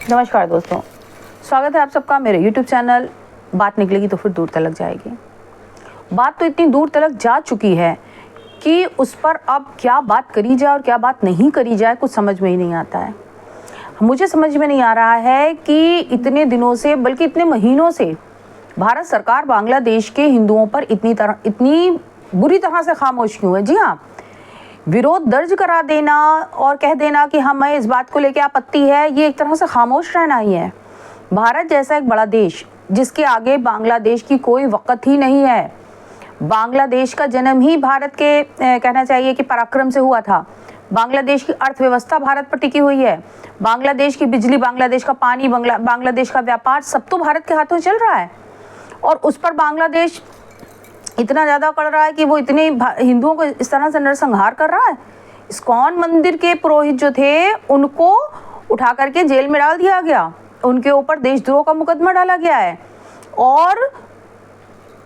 नमस्कार दोस्तों, स्वागत है आप सबका मेरे YouTube चैनल। बात निकलेगी तो फिर दूर तलक जाएगी। बात तो इतनी दूर तलक जा चुकी है कि उस पर अब क्या बात करी जाए और क्या बात नहीं करी जाए कुछ समझ में ही नहीं आता है। मुझे समझ में नहीं आ रहा है कि इतने दिनों से, बल्कि इतने महीनों से भारत सरकार बांग्लादेश के हिंदुओं पर इतनी बुरी तरह से खामोश क्यों है। जी हाँ, विरोध दर्ज करा देना और कह देना कि हमें इस बात को लेकर आपत्ति है, ये एक तरह से खामोश रहना ही है। भारत जैसा एक बड़ा देश जिसके आगे बांग्लादेश की कोई वक़्त ही नहीं है। बांग्लादेश का जन्म ही भारत के कहना चाहिए कि पराक्रम से हुआ था। बांग्लादेश की अर्थव्यवस्था भारत पर टिकी हुई है। बांग्लादेश की बिजली, बांग्लादेश का पानी, बांग्लादेश का व्यापार सब तो भारत के हाथों चल रहा है। और उस पर बांग्लादेश इतना ज़्यादा कर रहा है कि वो इतने हिंदुओं को इस तरह से नरसंहार कर रहा है। इस्कॉन मंदिर के पुरोहित जो थे उनको उठा करके जेल में डाल दिया गया, उनके ऊपर देशद्रोह का मुकदमा डाला गया है और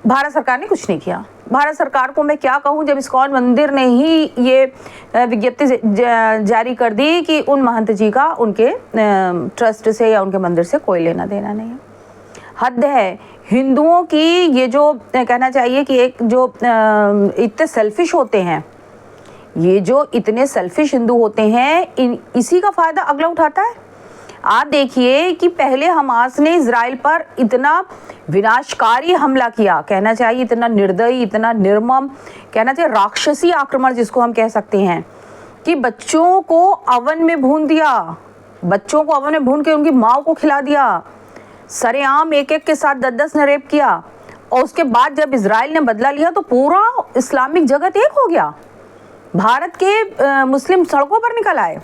भारत सरकार ने कुछ नहीं किया। भारत सरकार को मैं क्या कहूँ, जब इस्कॉन मंदिर ने ही ये विज्ञप्ति जारी कर दी कि उन महंत जी का उनके ट्रस्ट से या उनके मंदिर से कोई लेना देना नहीं है। हद है। हिंदुओं की ये जो कहना चाहिए कि एक जो इतने सेल्फिश होते हैं, ये जो इतने सेल्फिश हिंदू होते हैं, इसी का फ़ायदा अगला उठाता है। आप देखिए कि पहले हमास ने इजराइल पर इतना विनाशकारी हमला किया, कहना चाहिए इतना निर्दयी, इतना निर्मम, कहना चाहिए राक्षसी आक्रमण जिसको हम कह सकते हैं, कि बच्चों को अवन में भून दिया, बच्चों को अवन में भून के उनकी माँ को खिला दिया, सरेआम एक के साथ 10-10 ने रेप किया। और उसके बाद जब इजराइल ने बदला लिया तो पूरा इस्लामिक जगत एक हो गया। भारत के मुस्लिम सड़कों पर निकल आए,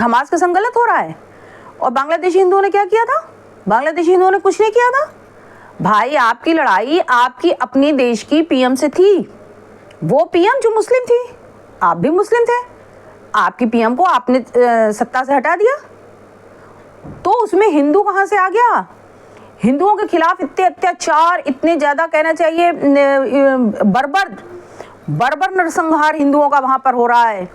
हमास के संग गलत हो रहा है। और बांग्लादेशी हिंदुओं ने क्या किया था? बांग्लादेशी हिंदुओं ने कुछ नहीं किया था भाई। आपकी लड़ाई आपकी अपनी देश की पीएम से थी। वो पीएम जो मुस्लिम थी, आप भी मुस्लिम थे, आपकी पीएम को आपने सत्ता से हटा दिया, तो उसमें हिंदू कहाँ से आ गया? हिंदुओं के खिलाफ इतने अत्याचार, इतने ज़्यादा कहना चाहिए बर्बर नरसंहार हिंदुओं का वहाँ पर हो रहा है।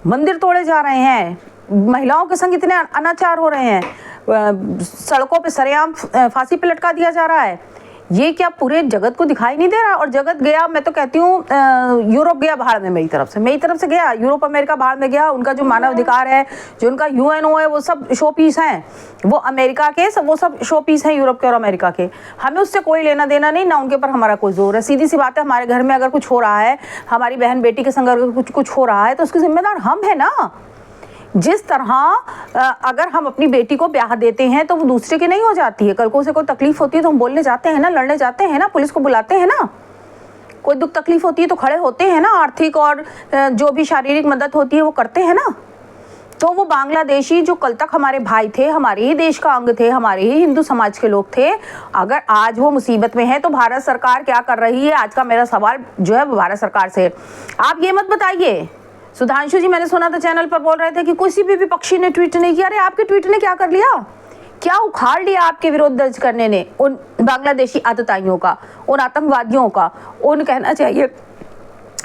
मंदिर तोड़े जा रहे हैं, महिलाओं के संग इतने अनाचार हो रहे हैं, सड़कों पे सरेआम फांसी पे लटका दिया जा रहा है। ये क्या पूरे जगत को दिखाई नहीं दे रहा? और जगत गया, मैं तो कहती हूँ यूरोप गया भाड़ में, मेरी तरफ से गया, यूरोप अमेरिका भाड़ में गया। उनका जो मानव अधिकार है, जो उनका यूएनओ है, वो सब शो पीस हैं। वो अमेरिका के वो सब शो पीस हैं, यूरोप के और अमेरिका के। हमें उससे कोई लेना देना नहीं, ना उनके ऊपर हमारा कोई जोर है। सीधी सी बात है, हमारे घर में अगर कुछ हो रहा है, हमारी बहन बेटी के संग अगर कुछ हो रहा है, तो उसके जिम्मेदार हम है ना। जिस तरह अगर हम अपनी बेटी को ब्याह देते हैं तो वो दूसरे की नहीं हो जाती है। कल को उसे कोई तकलीफ होती है तो हम बोलने जाते हैं ना, लड़ने जाते हैं ना, पुलिस को बुलाते हैं ना। कोई दुख तकलीफ होती है तो खड़े होते हैं ना, आर्थिक और जो भी शारीरिक मदद होती है वो करते हैं ना। तो वो बांग्लादेशी जो कल तक हमारे भाई थे, हमारे ही देश का अंग थे, हमारे ही हिंदू समाज के लोग थे, अगर आज वो मुसीबत में है तो भारत सरकार क्या कर रही है? आज का मेरा सवाल जो है भारत सरकार से, आप ये मत बताइए। सुधांशु जी, मैंने सुना था चैनल पर बोल रहे थे कि किसी भी विपक्षी ने ट्वीट नहीं किया। अरे आपके ट्वीट ने क्या कर लिया? क्या उखाड़ लिया आपके विरोध दर्ज करने ने उन बांग्लादेशी आतताइयों का, उन आतंकवादियों का? उन कहना चाहिए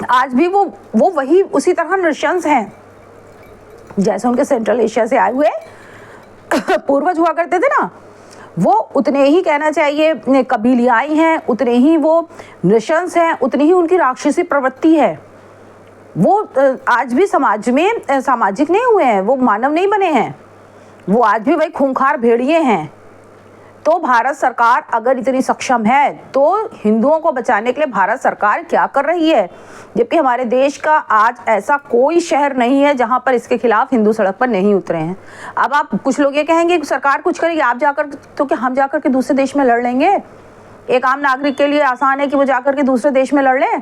आज भी वो वही उसी तरह नृशंस हैं जैसे उनके सेंट्रल एशिया से आए हुए पूर्वज हुआ करते थे ना। वो उतने ही कहना चाहिए कबीलियाई हैं, उतने ही वो नृशंस हैं, उतनी ही उनकी राक्षसी प्रवृत्ति है। वो आज भी समाज में सामाजिक नहीं हुए हैं, वो मानव नहीं बने हैं, वो आज भी वही खूंखार भेड़िए हैं। तो भारत सरकार अगर इतनी सक्षम है तो हिंदुओं को बचाने के लिए भारत सरकार क्या कर रही है? जबकि हमारे देश का आज ऐसा कोई शहर नहीं है जहां पर इसके खिलाफ हिंदू सड़क पर नहीं उतरे हैं। अब आप कुछ लोग ये कहेंगे कि सरकार कुछ करेगी, आप जाकर तो क्या हम जाकर के दूसरे देश में लड़ लेंगे? एक आम नागरिक के लिए आसान है कि वो जाकर के दूसरे देश में लड़ लें।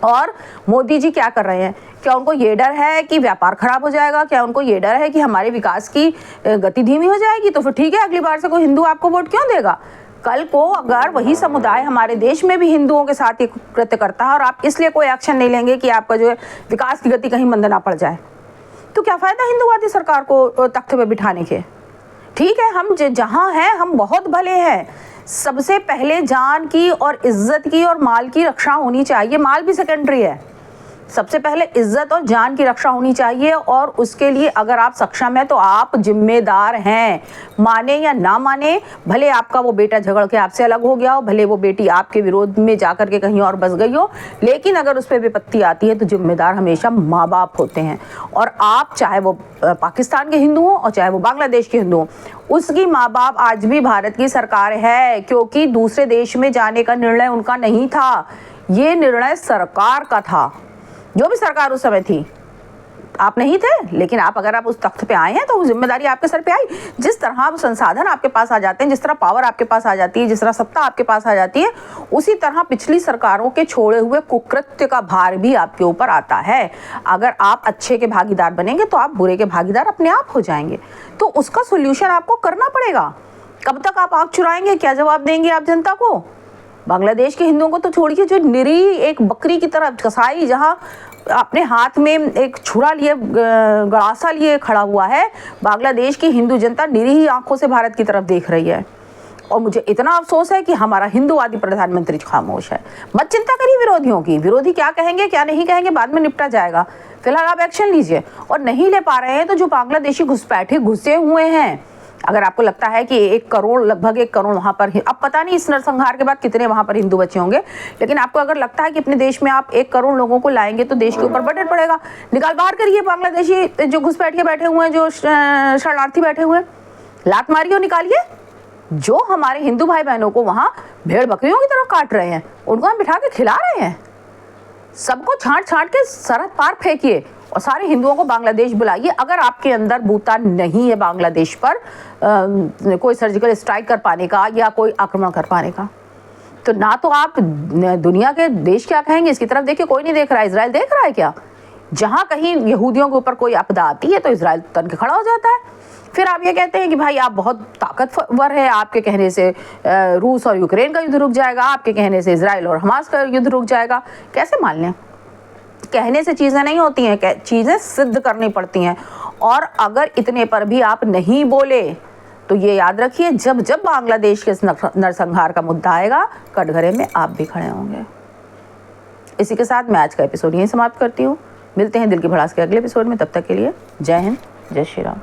और मोदी जी क्या कर रहे हैं? क्या उनको ये डर है कि व्यापार खराब हो जाएगा? क्या उनको ये डर है कि हमारे विकास की गति धीमी हो जाएगी? तो फिर ठीक है, अगली बार से कोई हिंदू आपको वोट क्यों देगा? कल को अगर वही समुदाय हमारे देश में भी हिंदुओं के साथ ये कृत्य करता है और आप इसलिए कोई एक्शन नहीं लेंगे कि आपका जो है विकास की गति कहीं मंद ना पड़ जाए, तो क्या फ़ायदा हिंदुवादी सरकार को तख्त पे बिठाने के? ठीक है, हम जहाँ हैं हम बहुत भले हैं। सबसे पहले जान की और इज्जत की और माल की रक्षा होनी चाहिए। माल भी सेकेंडरी है, सबसे पहले इज्जत और जान की रक्षा होनी चाहिए, और उसके लिए अगर आप सक्षम हैं तो आप जिम्मेदार हैं। माने या ना माने, भले आपका वो बेटा झगड़ के आपसे अलग हो गया हो, भले वो बेटी आपके विरोध में जाकर के कहीं और बस गई हो, लेकिन अगर उस पर विपत्ति आती है तो जिम्मेदार हमेशा माँ बाप होते हैं। और आप, चाहे वो पाकिस्तान के हिंदू हों और चाहे वो बांग्लादेश के हिंदू हों, उसकी माँ बाप आज भी भारत की सरकार है, क्योंकि दूसरे देश में जाने का निर्णय उनका नहीं था, ये निर्णय सरकार का था। जो भी सरकार उस समय थी, आप नहीं थे, लेकिन अगर आप उस तख्त पे आए हैं तो वो जिम्मेदारी आपके सर पे आई। जिस तरह संसाधन आपके पास आ जाते हैं, जिस तरह पावर आपके पास आ जाती है, जिस तरह सत्ता आपके पास आ जाती है, उसी तरह पिछली सरकारों के छोड़े हुए कुकृत्य का भार भी आपके ऊपर आता है। अगर आप अच्छे के भागीदार बनेंगे तो आप बुरे के भागीदार अपने आप हो जाएंगे। तो उसका सोल्यूशन आपको करना पड़ेगा। कब तक आप आग चुराएंगे? क्या जवाब देंगे आप जनता को? बांग्लादेश के हिंदुओं को तो छोड़िए, जो निरीह एक बकरी की तरह कसाई जहाँ अपने हाथ में एक छुरा लिए, गड़ासा लिए खड़ा हुआ है, बांग्लादेश की हिंदू जनता निरीह आंखों से भारत की तरफ देख रही है। और मुझे इतना अफसोस है कि हमारा हिंदूवादी प्रधानमंत्री खामोश है। मत चिंता करिए विरोधियों की, विरोधी क्या कहेंगे क्या नहीं कहेंगे बाद में निपटा जाएगा। फिलहाल आप एक्शन लीजिए, और नहीं ले पा रहे हैं तो जो बांग्लादेशी घुसपैठे घुसे हुए हैं, अगर आपको लगता है कि 1 करोड़, लगभग 1 करोड़ वहाँ पर, अब पता नहीं इस नरसंहार के बाद कितने वहाँ पर हिंदू बचे होंगे, लेकिन आपको अगर लगता है कि अपने देश में आप 1 करोड़ लोगों को लाएंगे तो देश के ऊपर बर्डन पड़ेगा, निकाल बाहर करिए बांग्लादेशी जो घुसपैठ के बैठे हुए हैं, जो शरणार्थी बैठे हुए हैं, लात मारिए और निकालिए। जो हमारे हिंदू भाई बहनों को वहाँ भेड़ बकरियों की तरह काट रहे हैं, उनको हम बिठा के खिला रहे हैं। सबको छांट छांट के सरहद पार फेंकिए और सारे हिंदुओं को बांग्लादेश बुलाइए। अगर आपके अंदर बूता नहीं है बांग्लादेश पर कोई सर्जिकल स्ट्राइक कर पाने का या कोई आक्रमण कर पाने का, तो ना तो आप दुनिया के देश क्या कहेंगे, इसकी तरफ देखिए, कोई नहीं देख रहा है। इजराइल देख रहा है क्या? जहाँ कहीं यहूदियों के ऊपर कोई आपदा आती है तो इजराइल तन के खड़ा हो जाता है। फिर आप ये कहते हैं कि भाई आप बहुत ताकतवर है, आपके कहने से रूस और यूक्रेन का युद्ध रुक जाएगा, आपके कहने से इजराइल और हमास का युद्ध रुक जाएगा। कैसे मान लें? कहने से चीज़ें नहीं होती हैं, चीज़ें सिद्ध करनी पड़ती हैं। और अगर इतने पर भी आप नहीं बोले तो ये याद रखिए, जब जब बांग्लादेश के नरसंहार का मुद्दा आएगा, कटघरे में आप भी खड़े होंगे। इसी के साथ मैं आज का एपिसोड यहीं समाप्त करती हूँ। मिलते हैं दिल की भड़ास के अगले एपिसोड में, तब तक के लिए जय हिंद, जय श्री राम।